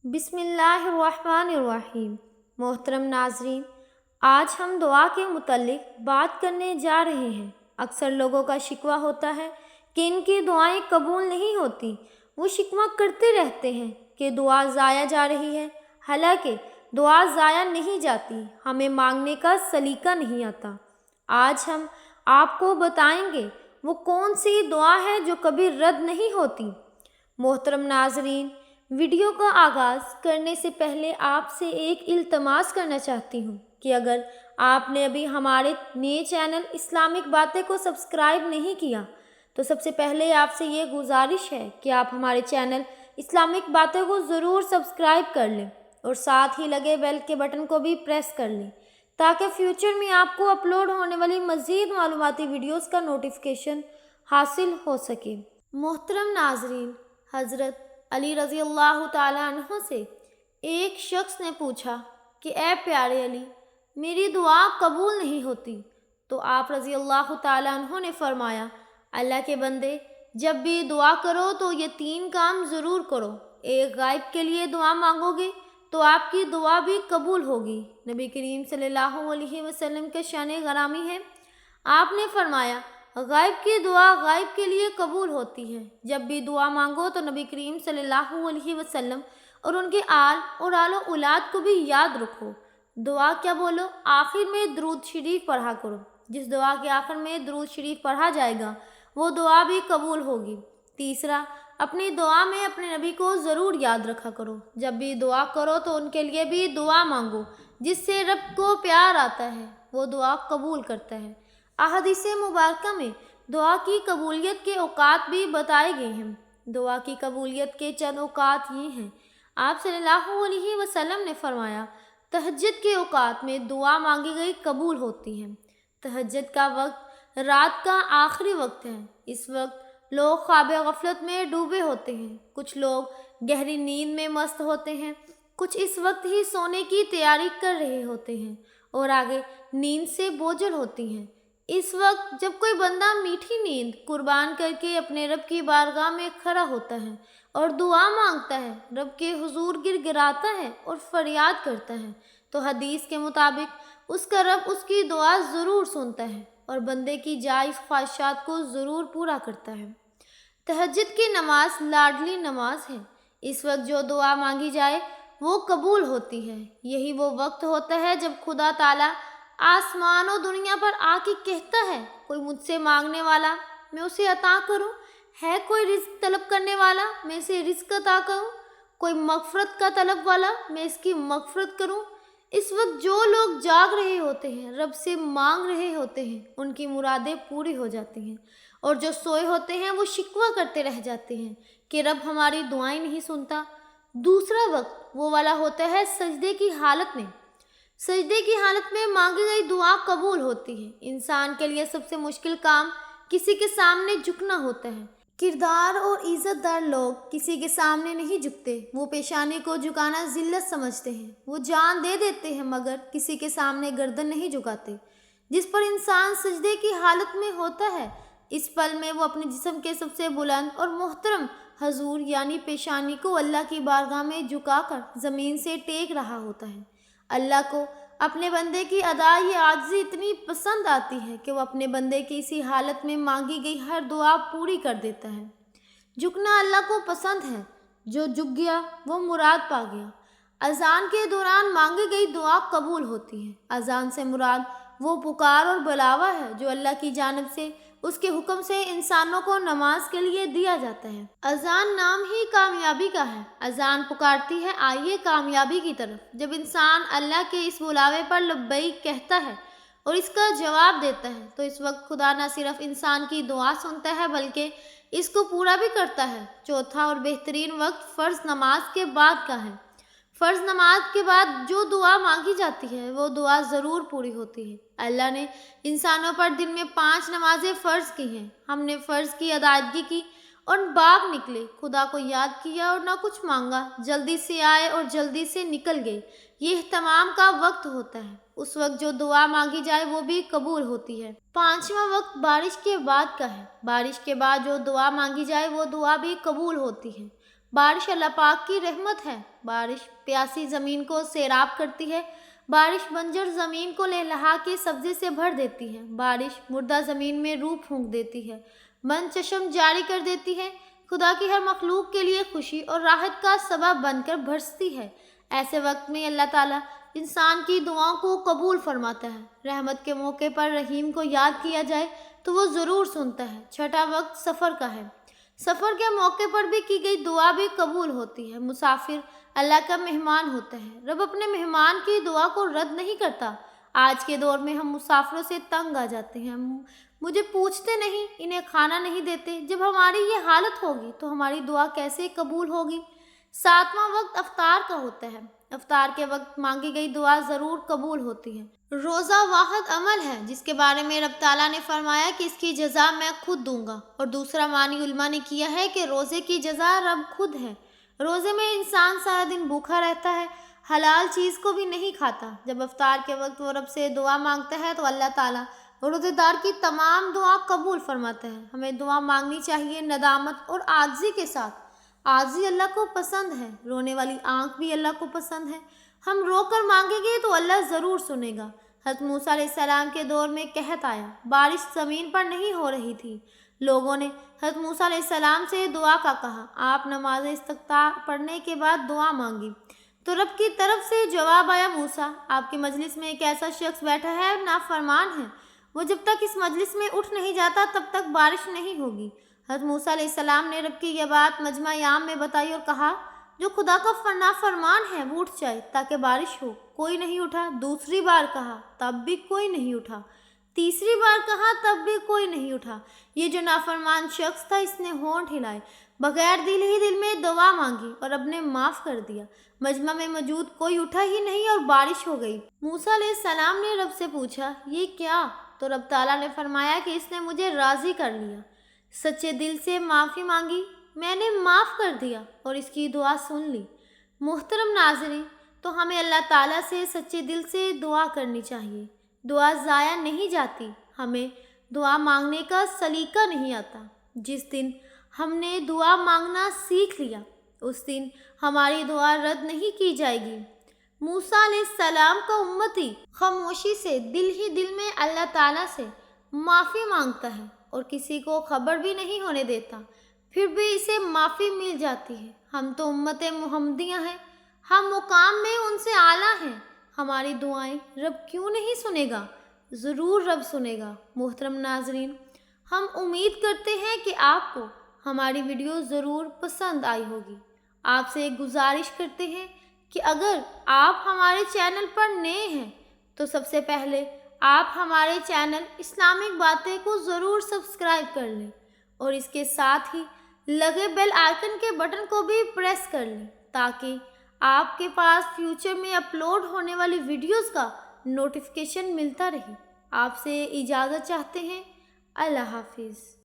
بسم اللہ الرحمن الرحیم۔ محترم ناظرین، آج ہم دعا کے متعلق بات کرنے جا رہے ہیں۔ اکثر لوگوں کا شکوہ ہوتا ہے کہ ان کی دعائیں قبول نہیں ہوتی۔ وہ شکوہ کرتے رہتے ہیں کہ دعا ضائع جا رہی ہے، حالانکہ دعا ضائع نہیں جاتی، ہمیں مانگنے کا سلیقہ نہیں آتا۔ آج ہم آپ کو بتائیں گے وہ کون سی دعا ہے جو کبھی رد نہیں ہوتی۔ محترم ناظرین، ویڈیو کا آغاز کرنے سے پہلے آپ سے ایک التماس کرنا چاہتی ہوں کہ اگر آپ نے ابھی ہمارے نئے چینل اسلامک باتیں کو سبسکرائب نہیں کیا تو سب سے پہلے آپ سے یہ گزارش ہے کہ آپ ہمارے چینل اسلامک باتیں کو ضرور سبسکرائب کر لیں اور ساتھ ہی لگے بیل کے بٹن کو بھی پریس کر لیں تاکہ فیوچر میں آپ کو اپلوڈ ہونے والی مزید معلوماتی ویڈیوز کا نوٹیفیکیشن حاصل ہو سکے۔ محترم ناظرین، حضرت علی رضی اللہ تعالیٰ عنہ سے ایک شخص نے پوچھا کہ اے پیارے علی، میری دعا قبول نہیں ہوتی، تو آپ رضی اللہ تعالیٰ عنہ نے فرمایا، اللہ کے بندے، جب بھی دعا کرو تو یہ 3 کام ضرور کرو۔ ایک، غائب کے لیے دعا مانگو گے تو آپ کی دعا بھی قبول ہوگی۔ نبی کریم صلی اللہ علیہ وسلم کے شان گرامی ہے، آپ نے فرمایا، غائب کی دعا غائب کے لیے قبول ہوتی ہے۔ جب بھی دعا مانگو تو نبی کریم صلی اللہ علیہ وسلم اور ان کے آل اور آل و اولاد کو بھی یاد رکھو۔ دعا کیا بولو، آخر میں درود شریف پڑھا کرو۔ جس دعا کے آخر میں درود شریف پڑھا جائے گا وہ دعا بھی قبول ہوگی۔ تیسرا، اپنی دعا میں اپنے نبی کو ضرور یاد رکھا کرو۔ جب بھی دعا کرو تو ان کے لیے بھی دعا مانگو، جس سے رب کو پیار آتا ہے، وہ دعا قبول کرتا ہے۔ احادیث مبارکہ میں دعا کی قبولیت کے اوقات بھی بتائے گئے ہیں۔ دعا کی قبولیت کے چند اوقات یہ ہیں۔ آپ صلی اللہ علیہ وسلم نے فرمایا، تہجد کے اوقات میں دعا مانگی گئی قبول ہوتی ہے۔ تہجد کا وقت رات کا آخری وقت ہے۔ اس وقت لوگ خواب غفلت میں ڈوبے ہوتے ہیں، کچھ لوگ گہری نیند میں مست ہوتے ہیں، کچھ اس وقت ہی سونے کی تیاری کر رہے ہوتے ہیں اور آگے نیند سے بوجھل ہوتی ہیں۔ اس وقت جب کوئی بندہ میٹھی نیند قربان کر کے اپنے رب کی بارگاہ میں کھڑا ہوتا ہے اور دعا مانگتا ہے، رب کے حضور گر گراتا ہے اور فریاد کرتا ہے، تو حدیث کے مطابق اس کا رب اس کی دعا ضرور سنتا ہے اور بندے کی جائز خواہشات کو ضرور پورا کرتا ہے۔ تہجد کی نماز لاڈلی نماز ہے۔ اس وقت جو دعا مانگی جائے وہ قبول ہوتی ہے۔ یہی وہ وقت ہوتا ہے جب خدا تعالیٰ آسمان و دنیا پر آ کے کہتا ہے، کوئی مجھ سے مانگنے والا میں اسے عطا کروں، ہے کوئی رزق طلب کرنے والا میں اسے رزق عطا کروں، کوئی مغفرت کا طلب والا میں اس کی مغفرت کروں۔ اس وقت جو لوگ جاگ رہے ہوتے ہیں، رب سے مانگ رہے ہوتے ہیں، ان کی مرادیں پوری ہو جاتی ہیں، اور جو سوئے ہوتے ہیں وہ شکوہ کرتے رہ جاتے ہیں کہ رب ہماری دعائیں نہیں سنتا۔ دوسرا وقت وہ والا ہوتا ہے سجدے کی حالت میں۔ سجدے کی حالت میں مانگی گئی دعا قبول ہوتی ہے۔ انسان کے لیے سب سے مشکل کام کسی کے سامنے جھکنا ہوتا ہے۔ کردار اور عزت دار لوگ کسی کے سامنے نہیں جھکتے، وہ پیشانی کو جھکانا ذلت سمجھتے ہیں۔ وہ جان دے دیتے ہیں مگر کسی کے سامنے گردن نہیں جھکاتے۔ جس پر انسان سجدے کی حالت میں ہوتا ہے، اس پل میں وہ اپنے جسم کے سب سے بلند اور محترم حضور یعنی پیشانی کو اللہ کی بارگاہ میں جھکا کر زمین سے ٹیک رہا ہوتا ہے۔ اللہ کو اپنے بندے کی ادائی عاجزی اتنی پسند آتی ہے کہ وہ اپنے بندے کی اسی حالت میں مانگی گئی ہر دعا پوری کر دیتا ہے۔ جھکنا اللہ کو پسند ہے، جو جھک گیا وہ مراد پا گیا۔ اذان کے دوران مانگی گئی دعا قبول ہوتی ہے۔ اذان سے مراد وہ پکار اور بلاوا ہے جو اللہ کی جانب سے اس کے حکم سے انسانوں کو نماز کے لیے دیا جاتا ہے۔ اذان نام ہی کامیابی کا ہے۔ اذان پکارتی ہے، آئیے کامیابی کی طرف۔ جب انسان اللہ کے اس بلاوے پر لبیک کہتا ہے اور اس کا جواب دیتا ہے تو اس وقت خدا نہ صرف انسان کی دعا سنتا ہے بلکہ اس کو پورا بھی کرتا ہے۔ چوتھا اور بہترین وقت فرض نماز کے بعد کا ہے۔ فرض نماز کے بعد جو دعا مانگی جاتی ہے وہ دعا ضرور پوری ہوتی ہے۔ اللہ نے انسانوں پر دن میں 5 نمازیں فرض کی ہیں۔ ہم نے فرض کی ادائیگی کی اور باغ نکلے، خدا کو یاد کیا اور نہ کچھ مانگا، جلدی سے آئے اور جلدی سے نکل گئے۔ یہ اہتمام کا وقت ہوتا ہے۔ اس وقت جو دعا مانگی جائے وہ بھی قبول ہوتی ہے۔ 5واں وقت بارش کے بعد کا ہے۔ بارش کے بعد جو دعا مانگی جائے وہ دعا بھی قبول ہوتی ہے۔ بارش اللہ پاک کی رحمت ہے۔ بارش پیاسی زمین کو سیراب کرتی ہے۔ بارش بنجر زمین کو لہلہا کے سبزے سے بھر دیتی ہے۔ بارش مردہ زمین میں روح پھونک دیتی ہے، بند چشم جاری کر دیتی ہے، خدا کی ہر مخلوق کے لیے خوشی اور راحت کا سبب بن کر برستی ہے۔ ایسے وقت میں اللہ تعالیٰ انسان کی دعاؤں کو قبول فرماتا ہے۔ رحمت کے موقع پر رحیم کو یاد کیا جائے تو وہ ضرور سنتا ہے۔ چھٹا وقت سفر کا ہے۔ سفر کے موقع پر بھی کی گئی دعا بھی قبول ہوتی ہے۔ مسافر اللہ کا مہمان ہوتا ہے۔ رب اپنے مہمان کی دعا کو رد نہیں کرتا۔ آج کے دور میں ہم مسافروں سے تنگ آ جاتے ہیں۔ مجھے پوچھتے نہیں، انہیں کھانا نہیں دیتے۔ جب ہماری یہ حالت ہوگی تو ہماری دعا کیسے قبول ہوگی؟ 7واں وقت افطار کا ہوتا ہے۔ افطار کے وقت مانگی گئی دعا ضرور قبول ہوتی ہے۔ روزہ واحد عمل ہے جس کے بارے میں رب تعالیٰ نے فرمایا کہ اس کی جزا میں خود دوں گا، اور دوسرا معنی علماء نے کیا ہے کہ روزے کی جزا رب خود ہے۔ روزے میں انسان سارا دن بھوکا رہتا ہے، حلال چیز کو بھی نہیں کھاتا۔ جب افطار کے وقت وہ رب سے دعا مانگتا ہے تو اللہ تعالیٰ روزے دار کی تمام دعا قبول فرماتا ہے۔ ہمیں دعا مانگنی چاہیے ندامت اور عاجزی کے ساتھ۔ عاجزی اللہ کو پسند ہے، رونے والی آنکھ بھی اللہ کو پسند ہے۔ ہم رو کر مانگیں گے تو اللہ ضرور سنے گا۔ حضرت موسیٰ علیہ السلام کے دور میں قحط آیا، بارش زمین پر نہیں ہو رہی تھی۔ لوگوں نے حضرت موسیٰ علیہ السلام سے دعا کا کہا۔ آپ نماز استسقاء پڑھنے کے بعد دعا مانگی تو رب کی طرف سے جواب آیا، موسیٰ آپ کی مجلس میں ایک ایسا شخص بیٹھا ہے نافرمان ہے، وہ جب تک اس مجلس میں اٹھ نہیں جاتا تب تک بارش نہیں ہوگی۔ حضرت موسیٰ علیہ السلام نے رب کی یہ بات مجمع عام میں بتائی اور کہا، جو خدا کا نافرمان ہے وہ اٹھ جائے تاکہ بارش ہو۔ کوئی نہیں اٹھا۔ دوسری بار کہا تب بھی کوئی نہیں اٹھا۔ تیسری بار کہا تب بھی کوئی نہیں اٹھا۔ یہ جو نافرمان شخص تھا اس نے ہونٹ ہلائے، بغیر دل ہی دل میں دعا مانگی اور رب نے معاف کر دیا۔ مجمع میں موجود کوئی اٹھا ہی نہیں اور بارش ہو گئی۔ موسیٰ علیہ السلام نے رب سے پوچھا، یہ کیا؟ تو رب تعالیٰ نے فرمایا کہ اس نے مجھے راضی کر لیا، سچے دل سے معافی مانگی، میں نے معاف کر دیا اور اس کی دعا سن لی۔ محترم ناظرین، تو ہمیں اللہ تعالیٰ سے سچے دل سے دعا کرنی چاہیے۔ دعا ضائع نہیں جاتی۔ ہمیں دعا مانگنے کا سلیقہ نہیں آتا۔ جس دن ہم نے دعا مانگنا سیکھ لیا اس دن ہماری دعا رد نہیں کی جائے گی۔ موسیٰ علیہ السلام کا امتی خاموشی سے دل ہی دل میں اللہ تعالیٰ سے معافی مانگتا ہے اور کسی کو خبر بھی نہیں ہونے دیتا، پھر بھی اسے معافی مل جاتی ہے۔ ہم تو امت محمدیہ ہیں، ہم مقام میں ان سے اعلیٰ ہیں۔ ہماری دعائیں رب کیوں نہیں سنے گا؟ ضرور رب سنے گا۔ محترم ناظرین، ہم امید کرتے ہیں کہ آپ کو ہماری ویڈیو ضرور پسند آئی ہوگی۔ آپ سے ایک گزارش کرتے ہیں کہ اگر آپ ہمارے چینل پر نئے ہیں تو سب سے پہلے آپ ہمارے چینل اسلامک باتیں کو ضرور سبسکرائب کر لیں اور اس کے ساتھ ہی لگے بیل آئیکن کے بٹن کو بھی پریس کر لیں تاکہ آپ کے پاس فیوچر میں اپلوڈ ہونے والی ویڈیوز کا نوٹیفیکیشن ملتا رہے۔ آپ سے اجازت چاہتے ہیں۔ اللہ حافظ۔